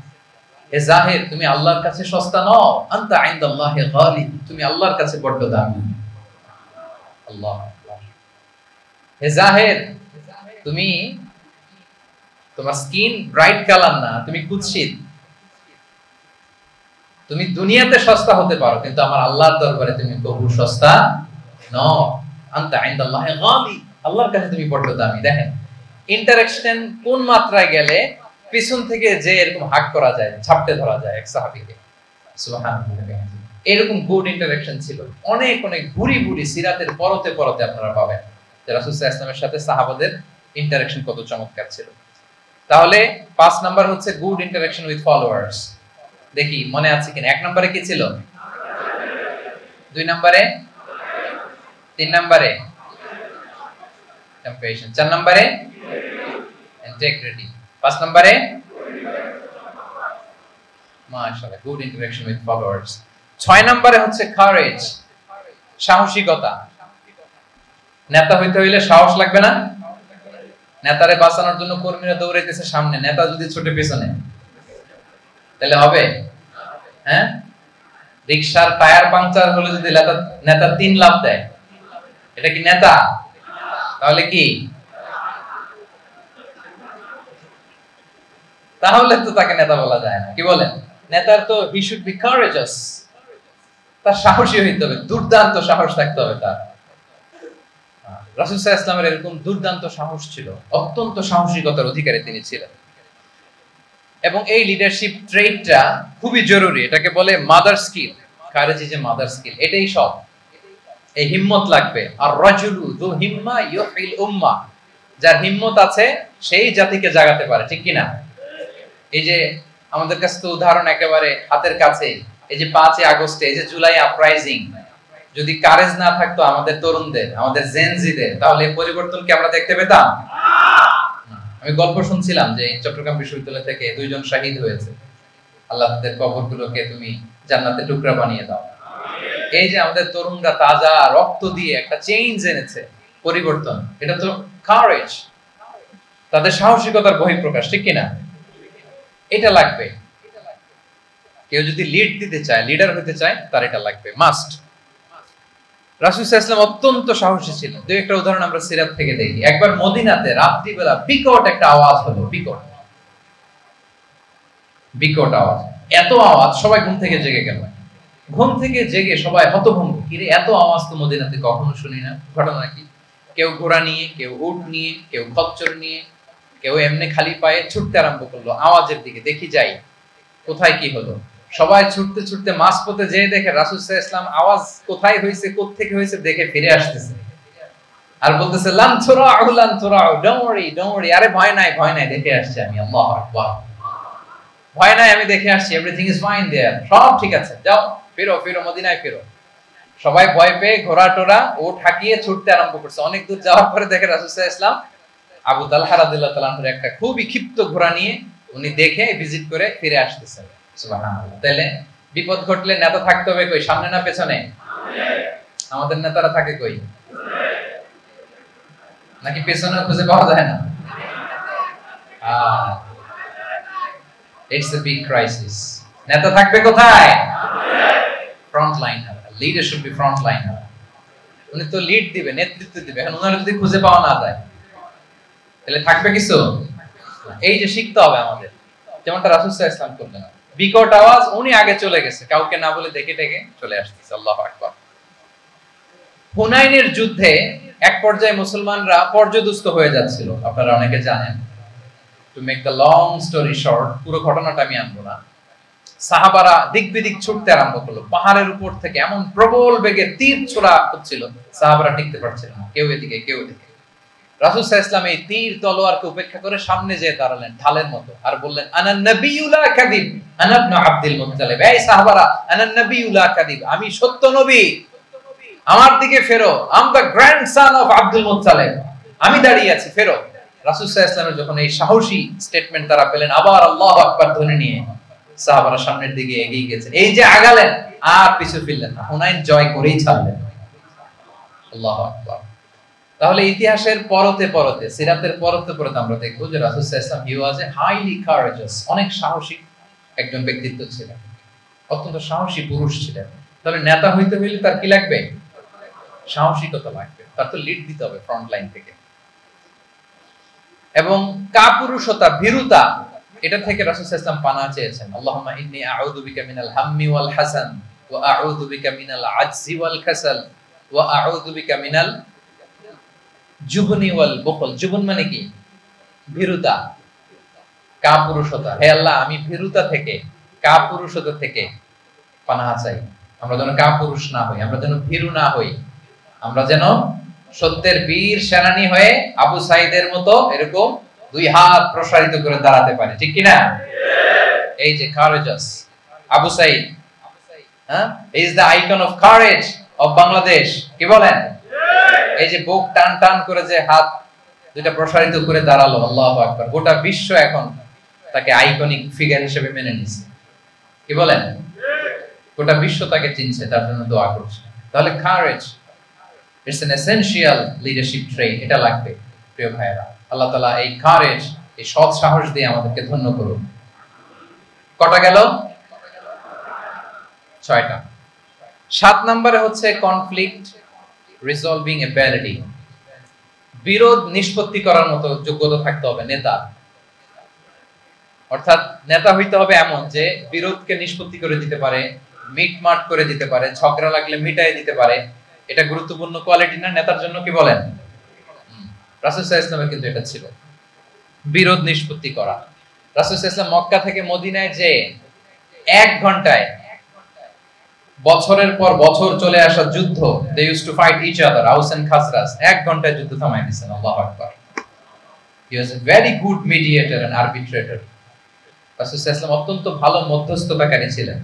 হে জাহির তুমি আল্লাহর কাছে সস্তা নও, আনতা ইনদাল্লাহি গালি, তুমি আল্লাহর কাছে বড় দামি। আল্লাহ আকবার। হে জাহির, তুমি, তোমার স্কিন ব্রাইট কালার না, তুমি কুৎসিত, তুমি দুনিয়াতে সস্তা হতে পারো, কিন্তু আমার আল্লাহর দরবারে তুমি কবু সস্তা নও, আনতা ইনদাল্লাহি গালি, আল্লাহর কাছে তুমি বড় দামি। দেখেন ইন্টারঅ্যাকশন কোন মাত্রায় গেলে পিছন থেকে যে এরকম হাক করা যায়, ঝাপটে ধরা যায় এক সাহাবীকে, সুবহানাল্লাহ। এরকম গুড ইন্টারঅ্যাকশন ছিল। অনেক অনেক ভুরি ভুরি সিরাতের পরতে পরতে আপনারা পাবেন যে রাসূল সাল্লাল্লাহু আলাইহি ওয়াসাল্লামের সাথে সাহাবাদের ইন্টারঅ্যাকশন কত চমৎকার ছিল। তাহলে 5 নাম্বার হচ্ছে গুড ইন্টারঅ্যাকশন উইথ ফলোয়ার্স। দেখি মনে আছে কিনা। 1 নম্বরে কি ছিল? 2 নম্বরে, 3 নম্বরে কম্প্যাশন, 4 নম্বরে ইন্টিগ্রিটি, 5 নম্বরে মাশাআল্লাহ গুড ইন্টারঅ্যাকশন উইথ ফলোয়ার্স। 6 নম্বরে হচ্ছে কারেজ, সাহসিকতা। নেতা হইতে হইলে সাহস লাগবে না? নেতারে বাঁচানোর জন্য কর্মীরা দৌড়াইতেছে সামনে, নেতা যদি ছুটে পিছনে, তাহলে হবে? হ্যাঁ, রিকশার টায়ার পাংচার হলে যদি নেতা 3 লাফ দেয়, এটা কি নেতা? তাহলে কি? তাহলে তো তাকে নেতা বলা যায় না। কি বলেন? নেতার তো হি শুড বি কারেজাস, তার সাহসী হইতে হবে, দুর্দান্ত সাহস থাকতে হবে তার। রাসূল সাল্লাল্লাহু আলাইহি ওয়াসাল্লামের এরকম দুর্দান্ত সাহস ছিল, অত্যন্ত সাহসিকতার অধিকারী তিনি ছিলেন। এবং এই লিডারশিপ ট্রেটটা খুবই জরুরি, এটাকে বলে mother skill. Courage is a mother skill, এটাই সব। এই হিম্মত লাগবে। আর রাজুলু যু হিম্মা ইউহিল উম্মাহ, যার হিম্মত আছে সেই জাতিকে জাগাতে পারে, ঠিক কি না? এই যে আমাদের কাছে তো উদাহরণ একেবারে হাতের কাছে, এই যে 5 আগস্টে, এই যে জুলাই আপরাইজিং, যদি কারেজ না থাকতো আমাদের তরুণদের, আমাদের জেনজিদের, তাহলে এই পরিবর্তন কি আমরা দেখতে পেতাম? আমি গল্প শুনছিলাম যে চট্টগ্রাম বিশ্ববিদ্যালয় থেকে 2 জন শহীদ হয়েছে, আল্লাহ তাদের কবরগুলোকে তুমি জান্নাতে টুকরা বানিয়ে দাও। এই যে আমাদের তরুণরা তাজা রক্ত দিয়ে একটা চেঞ্জ এনেছে, পরিবর্তন, এটা তো কারেজ, তাদের সাহসিকতার বহিঃপ্রকাশ, ঠিক কি না? এটা লাগবে। কেউ যদি লিড দিতে চায়, লিডার হতে চায়, তার এটা লাগবে, মাস্ট। রাসূল সাল্লাল্লাহু আলাইহি ওয়াসাল্লাম অত্যন্ত সাহসী ছিলেন। দুই একটা উদাহরণ আমরা সিরাত থেকে দেখি। একবার মদিনাতে রাত্রিবেলা বিকট একটা আওয়াজ হলো, বিকট আওয়াজ, এত আওয়াজ সবাই ঘুম থেকে জেগে গেল। ঘুম থেকে জেগে সবাই হতভম্ব, কিরে এত আওয়াজ তো মদিনাতে কখনো শুনি না, ঘটনা কি? কেউ ঘোড়া নিয়ে, কেউ উট নিয়ে, কেউ খচ্চর নিয়ে, কেউ এমনি খালি পায়ে ছুটতে আরম্ভ করলো আওয়াজের দিকে, দেখি যাই কোথায় কি হলো। সবাই ছুটতে ছুটতে মাঝপথে যেয়ে দেখে রাসূল সাল্লাল্লাহু আলাইহি ওয়াসাল্লাম আওয়াজ কোথায় হইছে, কোত্থেকে হইছে দেখে ফিরে আসতেছে আর বলতেছে, লান তুরাউ, ডোন্ট ওয়ারি, আরে ভয় নাই, দেখে আসছি আমি, আল্লাহু আকবার, ভয় নাই, আমি দেখে আসছি, এভরিথিং ইজ ফাইন দেয়ার, সব ঠিক আছে, যাও ফিরো মদিনায় ফিরো। সবাই ভয় পেয়ে ঘোড়া টোরা ও ঠাকিয়ে ছুটতে আরম্ভ করছে। অনেক দূর যাওয়ার পরে দেখে রাসূল সাল্লাল্লাহু আলাইহি ওয়াসাল্লাম আবু তালহা রাদিয়াল্লাহু তাআলা আনহুর একটা খুবই ক্ষিপ্ত ঘোড়া নিয়ে উনি দেখে ভিজিট করে ফিরে আসতেছেন। সুবহানাল্লাহ। তাহলে বিপদ ঘটলে নেতা থাকতে হবে কই? সামনে না পেছনে? আমাদের নেতারা থাকে কই? নাকি পেছনে খুঁজে পাওয়া যায় না? It's a big crisis. নেতা থাকবে কোথায়? Front liner. Leader should be front liner. উনি তো লিড দিবে, নেতৃত্ব দিবে। এখন ওনার যদি খুঁজে পাওয়া না যায় তাহলে থাকবে কিছু? এই যে শিখতে হবে আমাদের, যেমনটা রাসূল সাল্লাল্লাহু আলাইহি ওয়াসাল্লাম করলেন। বিকট আওয়াজ, উনি আগে চলে গেছে, কাউকে না বলে দেখে টেকে চলে আসতেছে। আল্লাহু আকবার। হুনাইনের যুদ্ধে এক পর্যায়ে মুসলমানরা পর্যদুস্ত হয়ে যাচ্ছিল, আপনারা অনেকে জানেন। To make the long story short, পুরো ঘটনাটা আমি আনবো না। সাহাবারা দিক বিদিক ছুটতে আরম্ভ করলো, পাহাড়ের উপর থেকে এমন প্রবল বেগে তীর ছোড়া হচ্ছিল, সাহাবারা টিকতে পারছিলেন না, কেউ এদিকে কেউ এদিকে। রাসূল সাল্লাল্লাহু আলাইহি ওয়াসাল্লাম এই তীর তলোয়ারকে উপেক্ষা করে সামনে যেয়ে দাঁড়ালেন ঢালের মতো, আর বললেন, আনা নবিয়্যু লা কাযিব, আনা ইবনে আব্দুল মুত্তালিব। এই সাহাবারা, আনা নবিয়্যু লা কাযিব, আমি সত্য নবী, আমার দিকে ফেরো। I am the grandson of Abdul Muttalib, আমি দাঁড়িয়ে আছি, ফেরো। রাসূল সাল্লাল্লাহু আলাইহি ওয়াসাল্লামের যখন এই সাহসী স্টেটমেন্ট তারা পেলেন, আবার আল্লাহু আকবার ধ্বনি নিয়ে সাহাবারা সামনের দিকে এগিয়ে গেছেন। এই যে আগালেন, আর পিছু ফিরলেন না, হুনাইন জয় করেই ছাড়লেন। আল্লাহু আকবার। তাহলে ইতিহাসের পরতে পরতে, সিরাতের পরতে পরতে আমরা দেখব যে রাসূল সাল্লাল্লাহু আলাইহি ওয়াসাল্লাম হি ওয়াজ এ হাইলি কারেজাস, অনেক সাহসী একজন ব্যক্তিত্ব ছিলেন, অত্যন্ত সাহসী পুরুষ ছিলেন। তাহলে নেতা হইতে হইলে তার কি লাগবে? সাহসিকতা লাগবে, তার তো লিড দিতে হবে ফ্রন্ট লাইন থেকে। এবং কাপুরুষতা, ভীরুতা, এটা থেকে রাসূল সাল্লাল্লাহু আলাইহি ওয়াসাল্লাম পানাহ চেয়েছেন। আল্লাহুম্মা ইন্নী আউযু বিকা মিনাল হাম্মি ওয়াল হাসান ওয়া আউযু বিকা মিনাল আজজি ওয়াল কাসাল ওয়া আউযু বিকা মিনাল জুবনি ওয়াল বুখল। জুবন মানে কি? ভীরুতা, কাপুরুষতা। হে আল্লাহ, আমি ভীরুতা থেকে, কাপুরুষতা থেকে পানাহ চাই। আমরা যেন কাপুরুষ না হই, আমরা যেন ভীরু না হই, আমরা যেন সত্যের বীর সেনানী হয়ে আবু সাঈদের মতো এরকম দুই হাত প্রসারিত করে দাঁড়াতে পারি, ঠিক কি না? এই যে কারেজাস আবু সাঈদ, হ্যাঁ, he is the icon of courage of Bangladesh. কি বলেন? এই যে বুক টান টান করে যে হাত দুইটা প্রসারিত করে দাঁড়ালো, আল্লাহু আকবার। গোটা বিশ্ব এখন তাকে আইকনিক ফিগার হিসেবে মেনে নিছে। কি বলেন? গোটা বিশ্ব তাকে চিনছে, তার জন্য দোয়া করছে। তাহলে courage, it's an essential leadership trait, এটা লাগবে প্রিয় ভাইয়েরা। আল্লাহ তাআলা এই কারেজ, এই সৎ সাহস দিয়ে আমাদেরকে ধন্য করুন। কটা গেল? 6টা। 7 নম্বরে হচ্ছে কনফ্লিক্ট রিজলভিং এবিলিটি, বিরোধ নিষ্পত্তি করার মতো যোগ্যতা থাকতে হবে নেতা। অর্থাৎ নেতা হইতে হবে এমন যে বিরোধকে নিষ্পত্তি করে দিতে পারে, মিটমাট করে দিতে পারে, ঝগড়া লাগলে মিটাই দিতে পারে। এটা গুরুত্বপূর্ণ কোয়ালিটি না নেতার জন্য? কি বলেন? রাসূল সাল্লাল্লাহু আলাইহি ওয়াসাল্লামের কিন্তু এটা ছিল, বিরোধ নিষ্পত্তি করা। রাসূল সাল্লাল্লাহু আলাইহি ওয়াসাল্লাম মক্কা থেকে মদিনায় যে 1 ঘন্টায় বছরের পর বছর চলে আসা যুদ্ধ, they used to fight each other, আউস এন্ড খাজরাজ, 1 ঘন্টায় যুদ্ধ থামায় দিয়েছেন। আল্লাহু আকবার। He was a very good mediator and arbitrator. রাসূল সাল্লাল্লাহু আলাইহি ওয়াসাল্লাম অত্যন্ত ভালো মধ্যস্থতাকারী ছিলেন,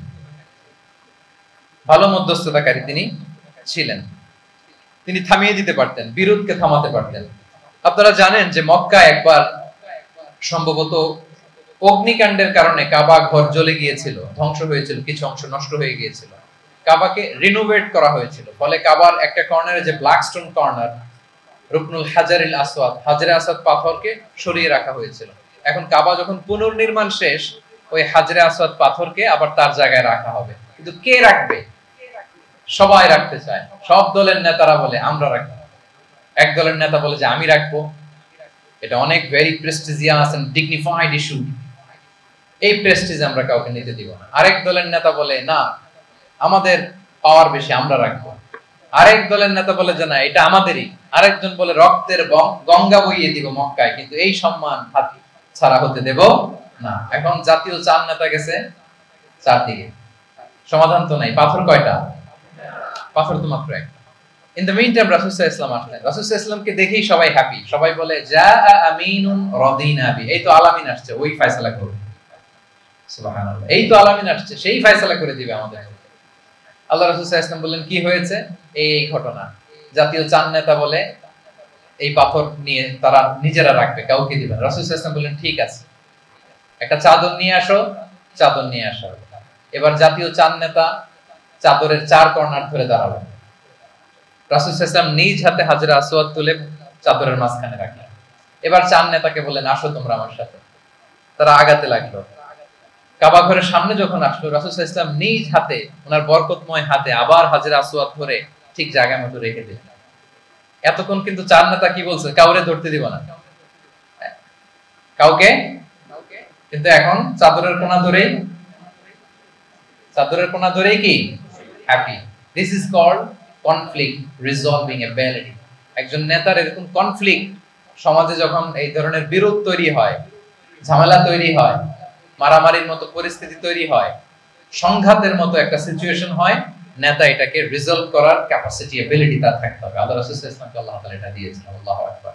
ভালো মধ্যস্থতাকারী তিনি ছিলেন। তিনি থামিয়ে দিতে পারতেন, বিরোধকে থামাতে পারতেন। আপনারা জানেন যে মক্কায় একবার সম্ভবত অগ্নিকাণ্ডের কারণে কাবা ঘর জ্বলে গিয়েছিল, ধ্বংস হয়েছিল, কিছু অংশ নষ্ট হয়ে গিয়েছিল। কাবাকে রিনোভেট করা হয়েছিল, ফলে কাবার একটা কর্নারে যে ব্ল্যাক স্টোন কর্নার, রুকনুল হাজারিল আসওয়াদ, হাজরে আসওয়াদ পাথরকে সরিয়ে রাখা হয়েছিল। এখন কাবা যখন পুনর্নির্মাণ শেষ, ওই হাজরে আসওয়াদ পাথরকে আবার তার জায়গায় রাখা হবে। কিন্তু কে রাখবে? সবাই রাখতে চায়, সব দলের নেতারা বলে আমরা রাখবো। এক দলের নেতা বলে যে আমি রাখবো, এটা অনেক very prestigious and dignified issue, এই প্রেস্টিজ আমরা কাউকে নিতে দিব না। আরেক দলের নেতা বলে না, আমাদের পাওয়ার বেশি, আমরা রাখবো। আরেক দলের নেতা বলে যে না, এটা আমাদেরই। আরেকজন বলে রক্তের গঙ্গা বইয়ে দিব মক্কায়, কিন্তু এই সম্মান হাত ছাড়া হতে দেব না। এখন জাতীয় চার নেতা গেছে চারদিকে, সমাধান তো নাই। পাথর কয়টা? পাথর তো মাত্র একটা। ইন দ্য মিন টাইম রাসূল সাল্লাল্লাহু আলাইহি ওয়াসাল্লাম আসলেন। রাসূল সাল্লাল্লাহু আলাইহি ওয়াসাল্লামকে দেখেই সবাই হ্যাপি, সবাই বলে জা আমিনুন রাদিনা বি, এই তো আলামিন আসছে, ওই ফয়সালা করবে। সুবহানাল্লাহ, এই তো আলামিন আসছে, সেই ফয়সালা করে দিবে আমাদের। আল্লাহ রাসূল সাল্লাল্লাহু আলাইহি ওয়াসাল্লাম বললেন কি হয়েছে? এই ঘটনা। জাতীয় চার নেতা বলে এই পাথর নিয়ে তারা নিজেরা রাখবে, কাউকে দিবে না। রাসূল সাল্লাল্লাহু আলাইহি ওয়াসাল্লাম বললেন ঠিক আছে, একটা চাদর নিয়ে আসো, চাদর নিয়ে আসো। এবার জাতীয় চার নেতা চাদরের চার কর্নার ধরে দাঁড়াবেন। রাসূল সাল্লাল্লাহু আলাইহি ওয়াসাল্লাম নিজ হাতে হাজরে আসওয়াদ তুলে চাদরের মাঝখানে রাখলেন। এবার চার নেতাকে বললেন, আসো তোমরা আমার সাথে। তারা আগাতে লাগলো। কাবা ঘরের সামনে যখন আসলো, রাসূল সাল্লাল্লাহু আলাইহি ওয়াসাল্লাম নিজ হাতে, ওনার বরকতময় হাতে আবার হাজরে আসওয়াদ ধরে ঠিক জায়গা মতো রেখে দিলেন। এতক্ষণ কিন্তু চার নেতা কি বলছে, কাউরে ধরতে দিব না, কাউকে। কিন্তু এখন চাদরের কোনা ধরেই কি happy. This is called conflict resolving ability. একজন নেতার এরকম কনফ্লিক্ট, সমাজে যখন এই ধরনের বিরোধ তৈরি হয়, ঝামেলা তৈরি হয়, মারামারির মতো পরিস্থিতি তৈরি হয়, সংঘাতের মতো একটা সিচুয়েশন হয়, নেতা এটাকে রিজলভ করার ক্যাপাসিটি এবিলিটি তার থাকতে হবে। আল্লাহ রাসূল সাল্লাল্লাহু আলাইহি ওয়াসাল্লাম আল্লাহ তাআলা এটা দিয়েছেন। আল্লাহু আকবার।